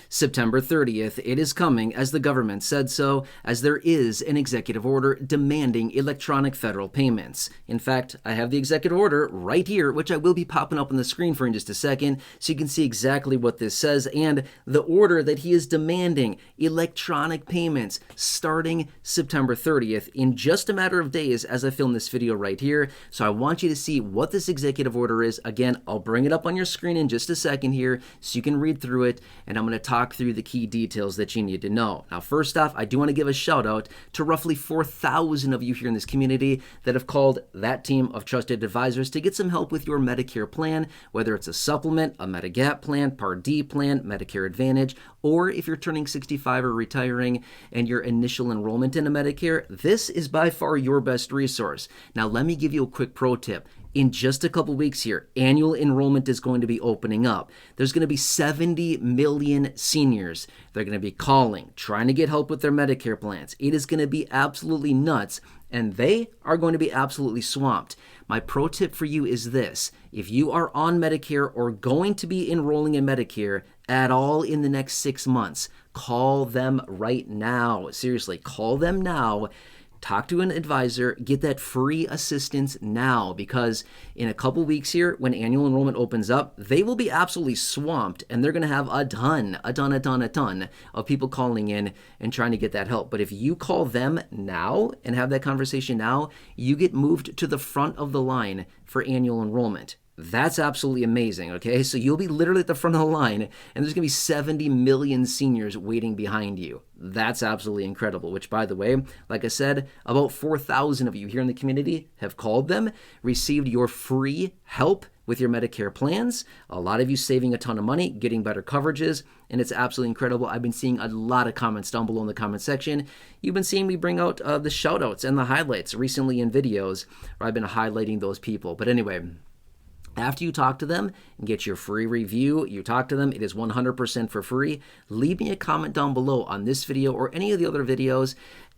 September 30th, it is coming as the government said so, as there is an executive order demanding electronic federal payments. In fact, I have the executive order right here, which I will be popping up on the screen for in just a second, so you can see exactly what this says and the order that he is demanding electronic payments starting September 30th in just a matter of days as I film this video right here. So I want you to see what this executive order is. Again, I'll bring it up on your screen in just a second here so you can read through it, and I'm going to talk through the key details that you need to know. Now, first off, I do want to give a shout out to roughly 4,000 of you here in this community that have called that team of trusted advisors to get some help with your Medicare plan, whether it's a supplement, a Medigap plan, Part D plan, Medicare Advantage, or if you're turning 65 or retiring and your initial enrollment into Medicare, this is by far your best resource. Now, let me give you a quick pro tip. In just a couple weeks here, annual enrollment is going to be opening up. There's going to be 70 million seniors. They're going to be calling, trying to get help with their Medicare plans. It is going to be absolutely nuts, and they are going to be absolutely swamped. My pro tip for you is this. If you are on Medicare or going to be enrolling in Medicare at all in the next 6 months, call them right now. Seriously, call them now. Talk to an advisor, get that free assistance now, because in a couple weeks here, when annual enrollment opens up, they will be absolutely swamped, and they're going to have a ton of people calling in and trying to get that help. But if you call them now and have that conversation now, you get moved to the front of the line for annual enrollment. That's absolutely amazing, okay? So you'll be literally at the front of the line, and there's going to be 70 million seniors waiting behind you. That's absolutely incredible, which, by the way, like I said, about 4,000 of you here in the community have called them, received your free help with your Medicare plans. A lot of you saving a ton of money, getting better coverages, and it's absolutely incredible. I've been seeing a lot of comments down below in the comment section. You've been seeing me bring out the shout outs and the highlights recently in videos where I've been highlighting those people. But anyway, after you talk to them and get your free review, you talk to them, it is 100% for free. Leave me a comment down below on this video or any of the other videos,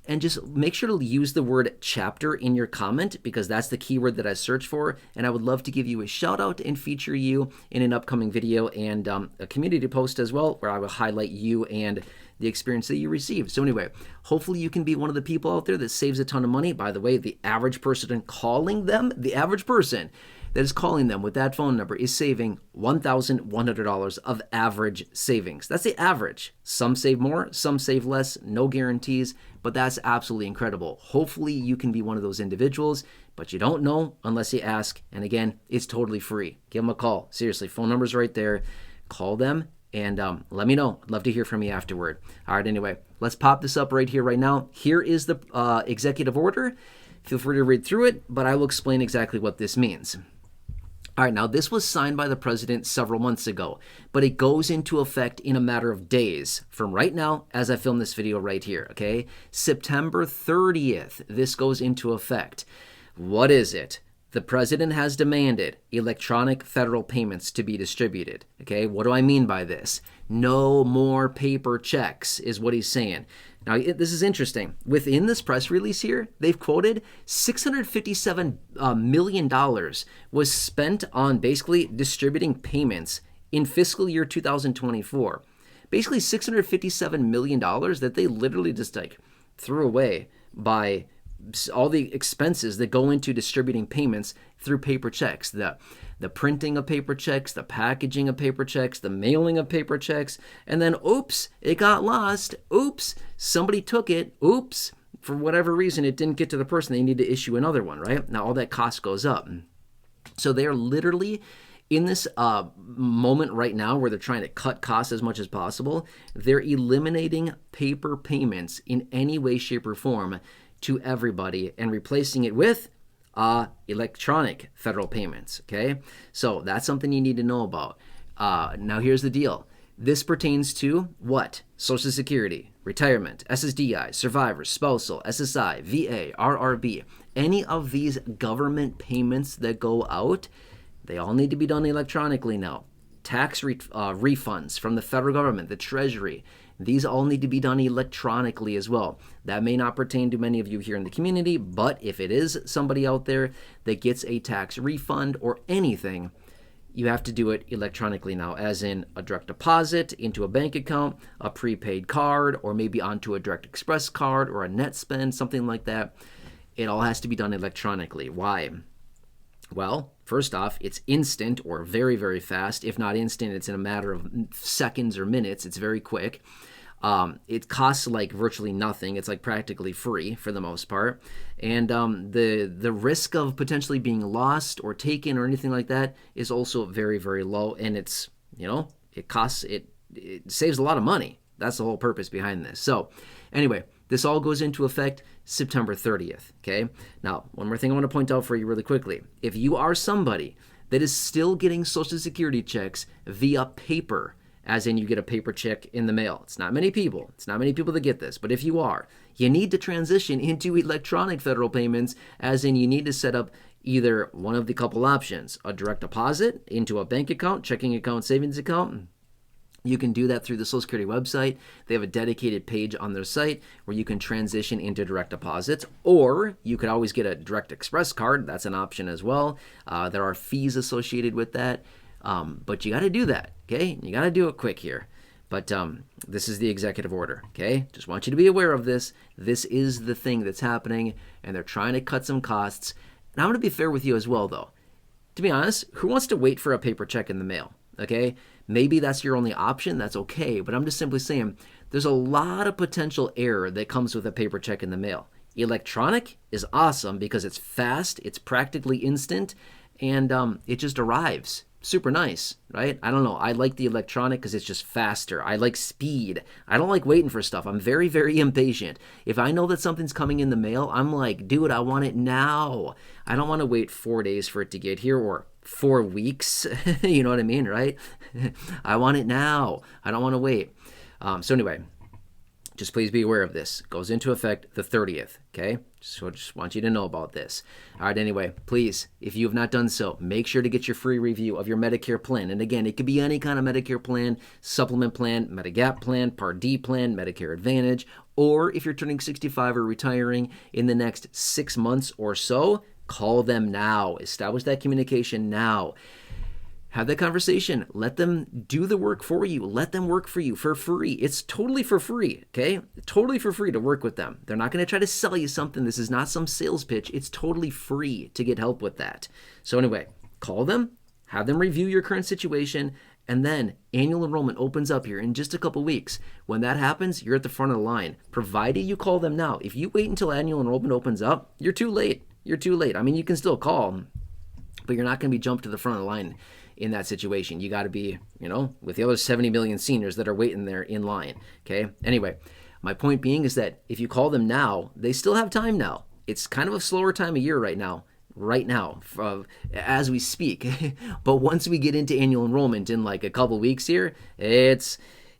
and just make sure to use the word chapter in your comment, because that's the keyword that I search for, and I would love to give you a shout out and feature you in an upcoming video and a community post as well, where I will highlight you and the experience that you received. So anyway, hopefully you can be one of the people out there that saves a ton of money. By the way, the average person calling them, the average person that is calling them with that phone number is saving $1,100 of average savings. That's the average. Some save more, some save less, no guarantees, but that's absolutely incredible. Hopefully you can be one of those individuals, but you don't know unless you ask. And again, it's totally free. Give them a call. Seriously, phone number's right there. Call them and let me know. I'd love to hear from you afterward. All right, anyway, let's pop this up right here right now. Here is the executive order. Feel free to read through it, but I will explain exactly what this means. All right, now this was signed by the president several months ago, but it goes into effect in a matter of days from right now as I film this video right here, okay? September 30th, this goes into effect. What is it? The president has demanded electronic federal payments to be distributed, okay? What do I mean by this? No more paper checks is what he's saying. Now, this is interesting. Within this press release here, they've quoted $657 million was spent on basically distributing payments in fiscal year 2024. Basically $657 million that they literally just like threw away by all the expenses that go into distributing payments through paper checks. The printing of paper checks, the packaging of paper checks, the mailing of paper checks, and then oops, it got lost. Oops, somebody took it. Oops, for whatever reason, it didn't get to the person. They need to issue another one, right? Now all that cost goes up. So they're literally in this moment right now where they're trying to cut costs as much as possible. They're eliminating paper payments in any way, shape, or form to everybody and replacing it with electronic federal payments, okay? So that's something you need to know about. Now here's the deal. This pertains to what? Social Security, retirement, SSDI, survivor, spousal, SSI, VA, RRB. Any of these government payments that go out, they all need to be done electronically now. Tax refunds from the federal government, the Treasury, these all need to be done electronically as well. That may not pertain to many of you here in the community, but if it is somebody out there that gets a tax refund or anything, you have to do it electronically now, as in a direct deposit into a bank account, a prepaid card, or maybe onto a direct express card or a net spend, something like that. It all has to be done electronically. Why? Well, first off, it's instant or very, very fast. If not instant, it's in a matter of seconds or minutes. It's very quick. It costs like virtually nothing. It's like practically free for the most part. And the risk of potentially being lost or taken or anything like that is also very, very low. And it's, it saves a lot of money. That's the whole purpose behind this. So anyway, this all goes into effect September 30th. Okay. Now, one more thing I want to point out for you really quickly. If you are somebody that is still getting Social Security checks via paper, as in you get a paper check in the mail. It's not many people. It's not many people that get this. But if you are, you need to transition into electronic federal payments, as in you need to set up either one of the couple options, a direct deposit into a bank account, checking account, savings account. You can do that through the Social Security website. They have a dedicated page on their site where you can transition into direct deposits, or you could always get a direct express card. That's an option as well. There are fees associated with that. But you got to do that, okay? You got to do it quick here. But this is the executive order, okay? Just want you to be aware of this. This is the thing that's happening, and they're trying to cut some costs. And I'm going to be fair with you as well, though. To be honest, who wants to wait for a paper check in the mail, okay? Maybe that's your only option. That's okay. But I'm just simply saying there's a lot of potential error that comes with a paper check in the mail. Electronic is awesome because it's fast, it's practically instant, and it just arrives. Super nice, right? I don't know. I like the electronic because it's just faster. I like speed. I don't like waiting for stuff. I'm very, very impatient. If I know that something's coming in the mail, I'm like, dude, I want it now. I don't want to wait 4 days for it to get here or 4 weeks. You know what I mean, right? I want it now. I don't want to wait. So anyway, just please be aware of this. It goes into effect the 30th, okay? So just want you to know about this. All right, anyway, please, if you have not done so, make sure to get your free review of your Medicare plan. And again, it could be any kind of Medicare plan, supplement plan, Medigap plan, Part D plan, Medicare Advantage, or if you're turning 65 or retiring in the next 6 months or so, call them now. Establish that communication now. Have that conversation. Let them do the work for you. Let them work for you for free. It's totally for free, okay? Totally for free to work with them. They're not going to try to sell you something. This is not some sales pitch. It's totally free to get help with that. So anyway, call them, have them review your current situation, and then annual enrollment opens up here in just a couple weeks. When that happens, you're at the front of the line, provided you call them now. If you wait until annual enrollment opens up, you're too late. You're too late. I mean, you can still call, but you're not going to be jumped to the front of the line in that situation. You got to be, with the other 70 million seniors that are waiting there in line, okay? Anyway, my point being is that if you call them now, they still have time now. It's kind of a slower time of year right now, as we speak. But once we get into annual enrollment in like a couple weeks here, it's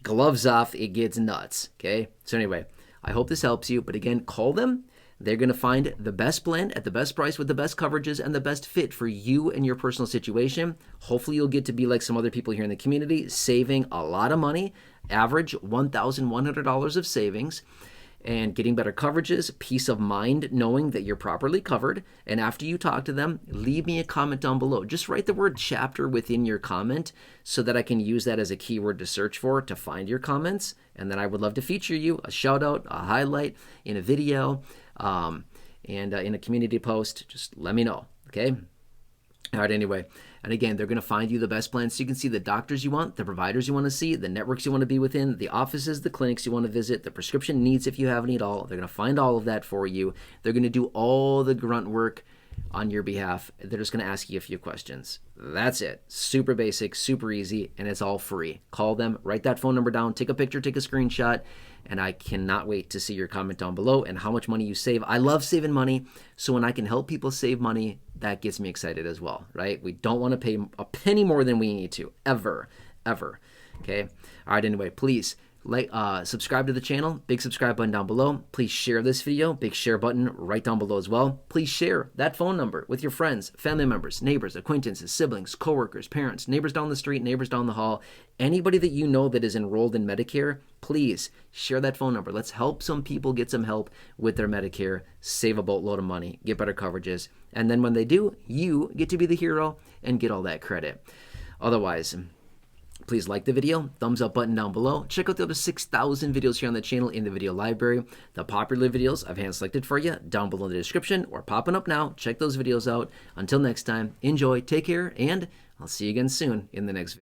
gloves off, it gets nuts, okay? So anyway, I hope this helps you. But again, call them. They're going to find the best plan at the best price with the best coverages and the best fit for you and your personal situation. Hopefully you'll get to be like some other people here in the community, saving a lot of money, average $1,100 of savings, and getting better coverages, peace of mind knowing that you're properly covered. And after you talk to them, leave me a comment down below. Just write the word chapter within your comment so that I can use that as a keyword to search for to find your comments. And then I would love to feature you, a shout out, a highlight in a video, and in a community post. Just let me know, okay? All right, anyway. And again, they're going to find you the best plan so you can see the doctors you want, the providers you want to see, the networks you want to be within, the offices, the clinics you want to visit, the prescription needs if you have any at all. They're going to find all of that for you. They're going to do all the grunt work on your behalf. They're just going to ask you a few questions. That's it. Super basic, super easy, and it's all free. Call them, write that phone number down, take a picture, take a screenshot, and I cannot wait to see your comment down below and how much money you save. I love saving money, so when I can help people save money, that gets me excited as well, right? We don't want to pay a penny more than we need to, ever, okay? All right, anyway, please subscribe to the channel, big subscribe button down below. Please share this video, big share button right down below as well. Please share that phone number with your friends, family members, neighbors, acquaintances, siblings, coworkers, parents, neighbors down the street, neighbors down the hall, anybody that you know that is enrolled in Medicare. Please share that phone number. Let's help some people get some help with their Medicare, save a boatload of money, get better coverages, and then when they do, you get to be the hero and get all that credit. Otherwise, please like the video, thumbs up button down below. Check out the other 6,000 videos here on the channel in the video library. The popular videos I've hand selected for you down below in the description or popping up now. Check those videos out. Until next time, enjoy, take care, and I'll see you again soon in the next video.